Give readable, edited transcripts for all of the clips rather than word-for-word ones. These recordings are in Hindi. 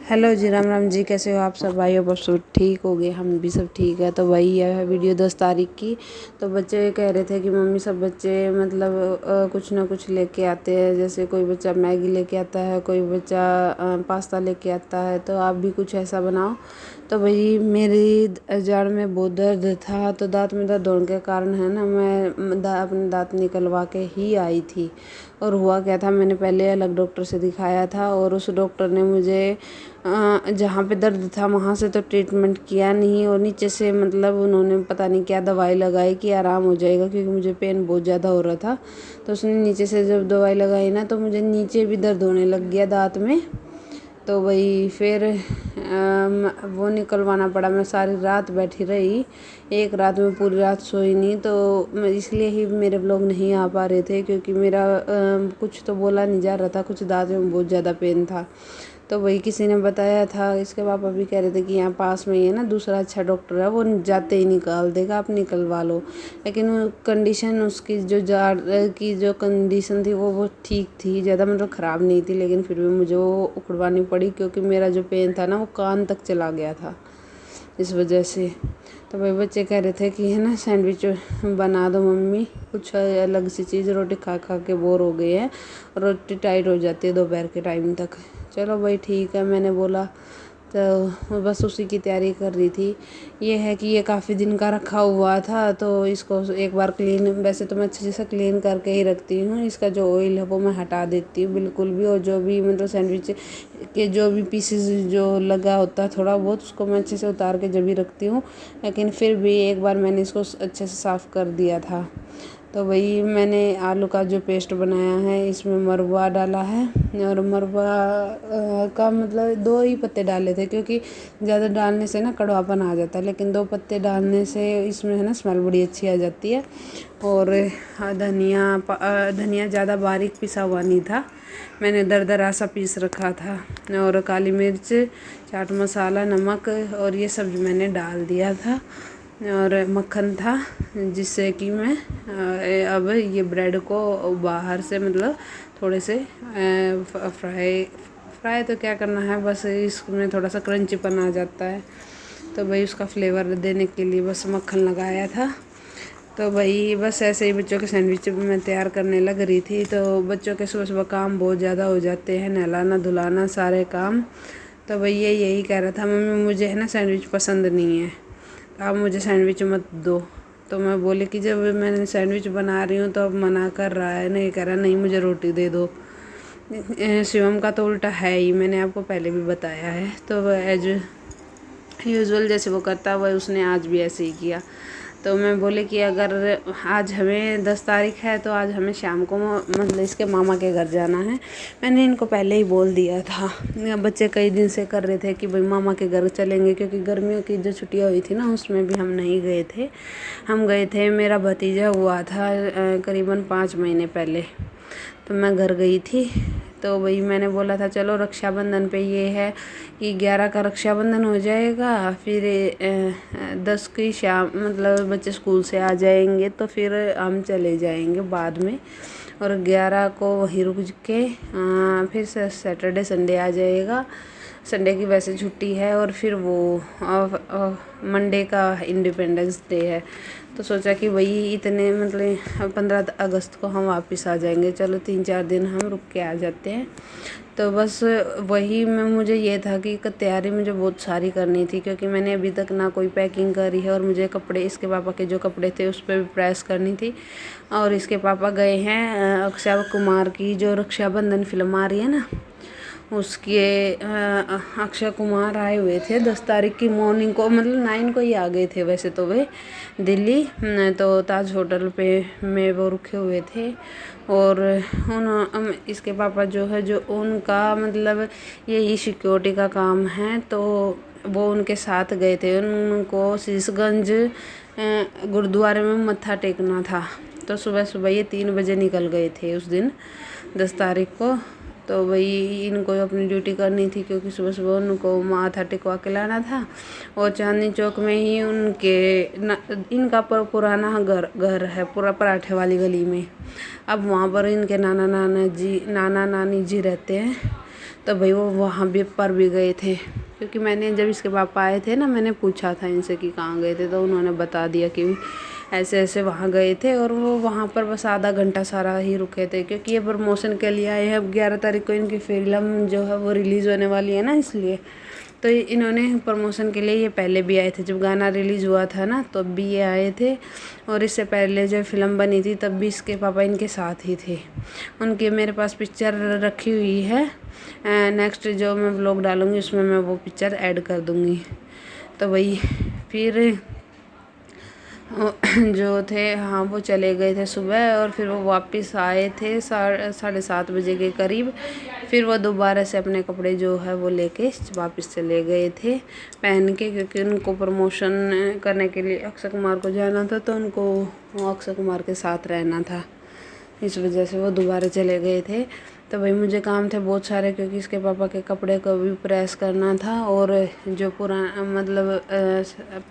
हेलो जी, राम राम जी। कैसे हो आप सब भाइयों? बस सब ठीक हो गए, हम भी सब ठीक है। तो वही है वीडियो 10 तारीख की। तो बच्चे कह रहे थे कि मम्मी सब बच्चे मतलब कुछ ना कुछ लेके आते हैं। जैसे कोई बच्चा मैगी लेके आता है, कोई बच्चा पास्ता लेके आता है, तो आप भी कुछ ऐसा बनाओ। तो वही मेरी जाड़ में बहुत दर्द था, तो दांत में दर्द होने के कारण है ना, मैं अपने दांत निकलवा के ही आई थी। और हुआ क्या था, मैंने पहले अलग डॉक्टर से दिखाया था और उस डॉक्टर ने मुझे जहाँ पे दर्द था वहाँ से तो ट्रीटमेंट किया नहीं, और नीचे से मतलब उन्होंने पता नहीं क्या दवाई लगाई कि आराम हो जाएगा, क्योंकि मुझे पेन बहुत ज़्यादा हो रहा था। तो उसने नीचे से जब दवाई लगाई ना, तो मुझे नीचे भी दर्द होने लग गया दांत में। तो वही फिर वो निकलवाना पड़ा। मैं सारी रात बैठी रही, एक रात में पूरी रात सोई नहीं। तो इसलिए ही मेरे व्लॉग नहीं आ पा रहे थे, क्योंकि मेरा कुछ तो बोला नहीं जा रहा था, कुछ दांत में बहुत ज़्यादा पेन था। तो वही किसी ने बताया था, इसके पापा भी कह रहे थे कि यहाँ पास में ही है ना दूसरा अच्छा डॉक्टर है, वो जाते ही निकाल देगा, आप निकलवा लो। लेकिन वो कंडीशन उसकी जो जाड़ की जो कंडीशन थी वो ठीक थी, ज़्यादा मतलब ख़राब नहीं थी। लेकिन फिर भी मुझे वो उखड़वानी पड़ी, क्योंकि मेरा जो पेन था ना वो कान तक चला गया था इस वजह से। तो भाई बच्चे कह रहे थे कि है ना सैंडविच बना दो मम्मी, कुछ अलग सी चीज़, रोटी खा खा के बोर हो गए हैं, रोटी टाइट हो जाती है दोपहर के टाइम तक। चलो भाई ठीक है, मैंने बोला। तो बस उसी की तैयारी कर रही थी। ये है कि ये काफ़ी दिन का रखा हुआ था, तो इसको एक बार क्लीन, वैसे तो मैं अच्छे से क्लीन करके ही रखती हूँ। इसका जो ऑयल है वो मैं हटा देती हूँ बिल्कुल भी, और जो भी मतलब सैंडविच के जो भी पीसेस जो लगा होता है थोड़ा बहुत, उसको मैं अच्छे से उतार के जब भी रखती हूँ। लेकिन फिर भी एक बार मैंने इसको अच्छे से साफ़ कर दिया था। तो वही मैंने आलू का जो पेस्ट बनाया है, इसमें मरवा डाला है। और मरवा का मतलब 2 ही पत्ते डाले थे, क्योंकि ज़्यादा डालने से ना कड़वापन आ जाता है, लेकिन 2 पत्ते डालने से इसमें है ना स्मेल बड़ी अच्छी आ जाती है। और धनिया ज़्यादा बारीक पिसा हुआ नहीं था, मैंने दरदरा सा पीस रखा था। और काली मिर्च, चाट मसाला, नमक और ये सब मैंने डाल दिया था। और मक्खन था, जिससे कि मैं अब ये ब्रेड को बाहर से मतलब थोड़े से फ्राई तो क्या करना है, बस इसमें थोड़ा सा क्रंचीपन आ जाता है। तो भाई उसका फ्लेवर देने के लिए बस मक्खन लगाया था। तो भाई बस ऐसे ही बच्चों के सैंडविच मैं तैयार करने लग रही थी। तो बच्चों के सुबह सुबह काम बहुत ज़्यादा हो जाते हैं, नहलाना धुलाना सारे काम। तो भैया यही कह रहा था, मम्मी मुझे है ना सैंडविच पसंद नहीं है, आप मुझे सैंडविच मत दो। तो मैं बोली कि जब मैंने सैंडविच बना रही हूँ तो अब मना कर रहा है, नहीं कह रहा नहीं मुझे रोटी दे दो। शिवम का तो उल्टा है ही, मैंने आपको पहले भी बताया है। तो एज यूजुअल जैसे वो करता है वह उसने आज भी ऐसे ही किया। तो मैं बोले कि अगर आज हमें 10 तारीख है तो आज हमें शाम को मतलब इसके मामा के घर जाना है। मैंने इनको पहले ही बोल दिया था। बच्चे कई दिन से कर रहे थे कि भाई मामा के घर चलेंगे, क्योंकि गर्मियों की जो छुट्टियां हुई थी ना उसमें भी हम नहीं गए थे। हम गए थे, मेरा भतीजा हुआ था करीबन 5 महीने पहले, तो मैं घर गई थी। तो वही मैंने बोला था चलो रक्षाबंधन पे ये है कि 11 का रक्षाबंधन हो जाएगा, फिर 10 की शाम मतलब बच्चे स्कूल से आ जाएंगे, तो फिर हम चले जाएंगे बाद में। और 11 को वहीं रुक के फिर सैटरडे संडे आ जाएगा। संडे की वैसे छुट्टी है, और फिर वो मंडे का इंडिपेंडेंस डे है। तो सोचा कि वही इतने मतलब 15 अगस्त को हम वापस आ जाएंगे, चलो 3-4 दिन हम रुक के आ जाते हैं। तो बस वही मुझे ये था कि तैयारी मुझे बहुत सारी करनी थी, क्योंकि मैंने अभी तक ना कोई पैकिंग करी है, और मुझे कपड़े इसके पापा के जो कपड़े थे उस पर भी प्रेस करनी थी। और इसके पापा गए हैं अक्षय कुमार की जो रक्षाबंधन फिल्म आ रही है ना, उसके अक्षय कुमार आए हुए थे 10 तारीख की मॉर्निंग को, मतलब 9 को ही आ गए थे वैसे तो वे दिल्ली। तो ताज होटल पे में वो रुके हुए थे। और इसके पापा जो है जो उनका मतलब यही सिक्योरिटी का काम है, तो वो उनके साथ गए थे। उनको शीशगंज गुरुद्वारे में मत्था टेकना था। तो सुबह सुबह ये 3 बजे निकल गए थे उस दिन 10 तारीख को। तो वही इनको अपनी ड्यूटी करनी थी, क्योंकि सुबह सुबह उनको माथा टेकवा के लाना था। और चांदनी चौक में ही इनका पुराना घर है, पूरा पराठे वाली गली में। अब वहाँ पर इनके नाना नानी जी रहते हैं। तो भाई वो वहाँ भी पर भी गए थे, क्योंकि मैंने जब इसके पापा आए थे ना, मैंने पूछा था इनसे कि कहाँ गए थे, तो उन्होंने बता दिया कि ऐसे ऐसे वहाँ गए थे। और वो वहाँ पर बस आधा घंटा सारा ही रुके थे, क्योंकि ये प्रमोशन के लिए आए हैं। अब 11 तारीख को इनकी फिल्म जो है वो रिलीज़ होने वाली है ना, इसलिए तो इन्होंने प्रमोशन के लिए, ये पहले भी आए थे जब गाना रिलीज़ हुआ था ना, तब भी ये आए थे। और इससे पहले जब फिल्म बनी थी तब भी इसके पापा इनके साथ ही थे। उनकी मेरे पास पिक्चर रखी हुई है, नेक्स्ट जो मैं व्लॉग डालूँगी उसमें मैं वो पिक्चर ऐड कर दूँगी। तो वही फिर जो थे, हाँ वो चले गए थे सुबह, और फिर वो वापस आए थे 7:30 बजे के करीब। फिर वो दोबारा से अपने कपड़े जो है वो लेके वापस चले गए थे पहन के, क्योंकि उनको प्रमोशन करने के लिए अक्षय कुमार को जाना था, तो उनको अक्षय कुमार के साथ रहना था, इस वजह से वो दोबारा चले गए थे। तो भाई मुझे काम थे बहुत सारे, क्योंकि इसके पापा के कपड़े को भी प्रेस करना था, और जो पुराना मतलब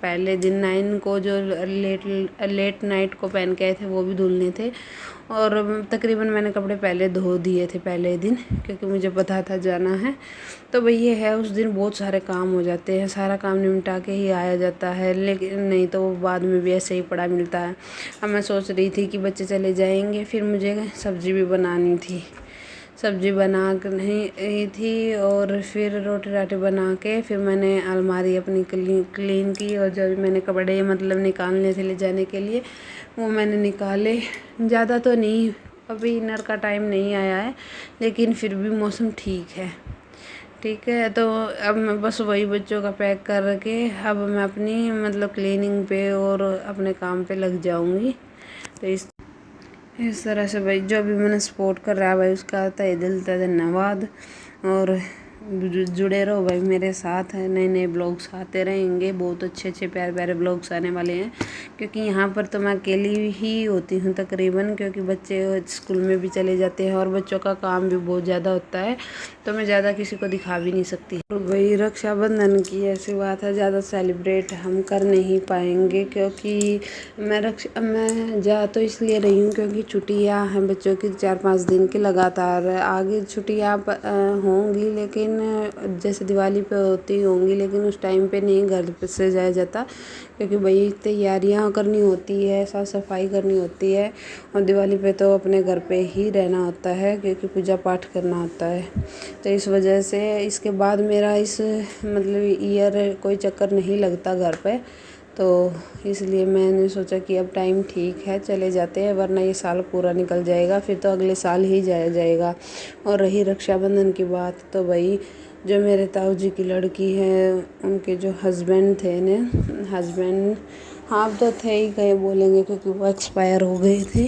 पहले दिन 9 को जो लेट नाइट को पहन के आए थे वो भी धुलने थे। और तकरीबन मैंने कपड़े पहले धो दिए थे पहले दिन, क्योंकि मुझे पता था जाना है। तो भाई ये है, उस दिन बहुत सारे काम हो जाते हैं, सारा काम निपटा के ही आया जाता है, लेकिन नहीं तो बाद में भी ऐसे ही पड़ा मिलता है। अब मैं सोच रही थी कि बच्चे चले जाएंगे, फिर मुझे सब्ज़ी भी बनानी थी, सब्ज़ी बना नहीं थी, और फिर रोटी राटी बना के फिर मैंने अलमारी अपनी क्लीन की, और जब मैंने कपड़े मतलब निकालने थे ले जाने के लिए वो मैंने निकाले। ज़्यादा तो नहीं, अभी इनर का टाइम नहीं आया है, लेकिन फिर भी मौसम ठीक है। तो अब मैं बस वही बच्चों का पैक करके अब मैं अपनी मतलब क्लीनिंग पे और अपने काम पे लग जाऊंगी। तो इस तरह से भाई जो भी मैंने सपोर्ट कर रहा है भाई उसका तहे दिल से धन्यवाद। और जुड़े रहो भाई मेरे साथ, नए नए ब्लॉग्स आते रहेंगे, बहुत अच्छे प्यारे प्यारे ब्लॉग्स आने वाले हैं। क्योंकि यहाँ पर तो मैं अकेली ही होती हूँ तकरीबन, क्योंकि बच्चे स्कूल में भी चले जाते हैं और बच्चों का काम भी बहुत ज़्यादा होता है, तो मैं ज़्यादा किसी को दिखा भी नहीं सकती। और भाई रक्षाबंधन की ऐसी बात है, ज़्यादा सेलिब्रेट हम कर नहीं पाएंगे, क्योंकि मैं जा तो इसलिए रही हूँ क्योंकि छुट्टियाँ हैं बच्चों की 4-5 दिन की लगातार। आगे छुट्टियाँ होंगी, लेकिन जैसे दिवाली पे होती होंगी, लेकिन उस टाइम पे नहीं घर से जाया जाता, क्योंकि भाई तैयारियाँ करनी होती है, साफ़ सफाई करनी होती है, और दिवाली पे तो अपने घर पे ही रहना होता है, क्योंकि पूजा पाठ करना होता है। तो इस वजह से इसके बाद मेरा इस मतलब ईयर कोई चक्कर नहीं लगता घर पे, तो इसलिए मैंने सोचा कि अब टाइम ठीक है चले जाते हैं, वरना ये साल पूरा निकल जाएगा, फिर तो अगले साल ही जाया जाएगा। और रही रक्षाबंधन की बात, तो भाई जो मेरे ताऊ जी की लड़की है, उनके जो हस्बैंड थे ना, हस्बैंड हाँ अब तो थे ही गए बोलेंगे, क्योंकि वो एक्सपायर हो गए थे,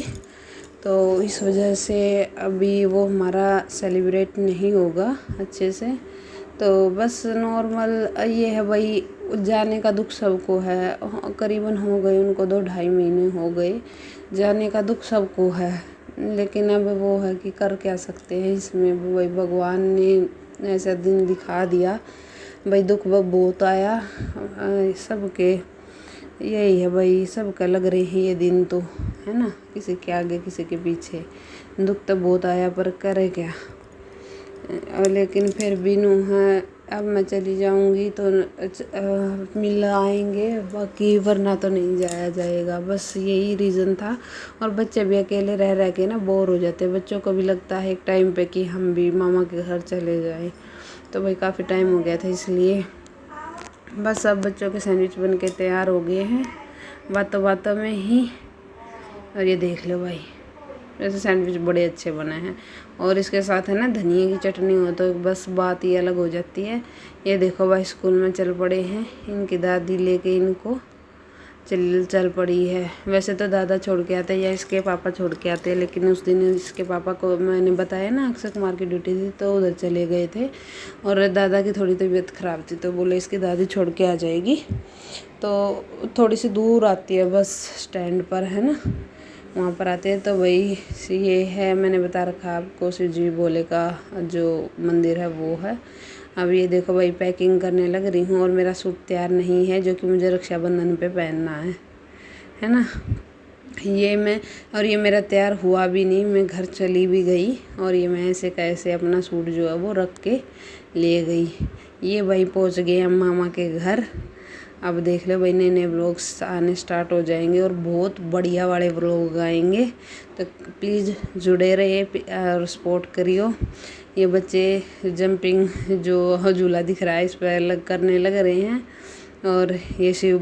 तो इस वजह से अभी वो हमारा सेलिब्रेट नहीं होगा अच्छे से। तो बस नॉर्मल ये है भाई, जाने का दुख सबको है, करीबन हो गए उनको 2-2.5 महीने हो गए, जाने का दुख सबको है, लेकिन अब वो है कि कर क्या सकते हैं इसमें। भाई भगवान ने ऐसा दिन दिखा दिया, भाई दुख बहुत आया सबके, यही है भाई, सबका लग रही है ये दिन तो, है ना, किसी के आगे किसी के पीछे, दुख तो बहुत आया पर करे क्या। लेकिन फिर भी है, अब मैं चली जाऊंगी तो मिल आएंगे, बाकी वरना तो नहीं जाया जाएगा, बस यही रीज़न था। और बच्चे भी अकेले रह रह के ना बोर हो जाते हैं, बच्चों को भी लगता है एक टाइम पे कि हम भी मामा के घर चले जाएं। तो भाई काफ़ी टाइम हो गया था, इसलिए बस अब बच्चों के सैंडविच बन के तैयार हो गए हैं बातों बातों में ही। और ये देख लो भाई, वैसे सैंडविच बड़े अच्छे बने हैं, और इसके साथ है ना धनिया की चटनी हो तो बस बात ही अलग हो जाती है। ये देखो भाई स्कूल में चल पड़े हैं, इनकी दादी लेके इनको चल पड़ी है। वैसे तो दादा छोड़ के आते या इसके पापा छोड़ के आते, लेकिन उस दिन इसके पापा को मैंने बताया ना अक्षय कुमार की ड्यूटी थी, तो उधर चले गए थे, और दादा की थोड़ी तबीयत ख़राब थी, तो बोले इसकी दादी छोड़ के आ जाएगी। तो थोड़ी सी दूर आती है बस स्टैंड पर, है ना, वहाँ पर आते हैं। तो वही ये है, मैंने बता रखा आपको, शिव जी भोले का जो मंदिर है वो है। अब ये देखो भाई पैकिंग करने लग रही हूँ, और मेरा सूट तैयार नहीं है जो कि मुझे रक्षाबंधन पे पहनना है ना। ये मेरा तैयार हुआ भी नहीं, मैं घर चली भी गई और ये मैं ऐसे कैसे अपना सूट जो है वो रख के ले गई। ये भाई पहुंच गए हम मामा के घर। अब देख लो भाई, नए नए व्लॉग्स आने स्टार्ट हो जाएंगे और बहुत बढ़िया वाले व्लॉग आएंगे, तो प्लीज़ जुड़े रहिए और सपोर्ट करियो। ये बच्चे जंपिंग जो झूला दिख रहा है इस पर करने लग रहे हैं। और ये शिबू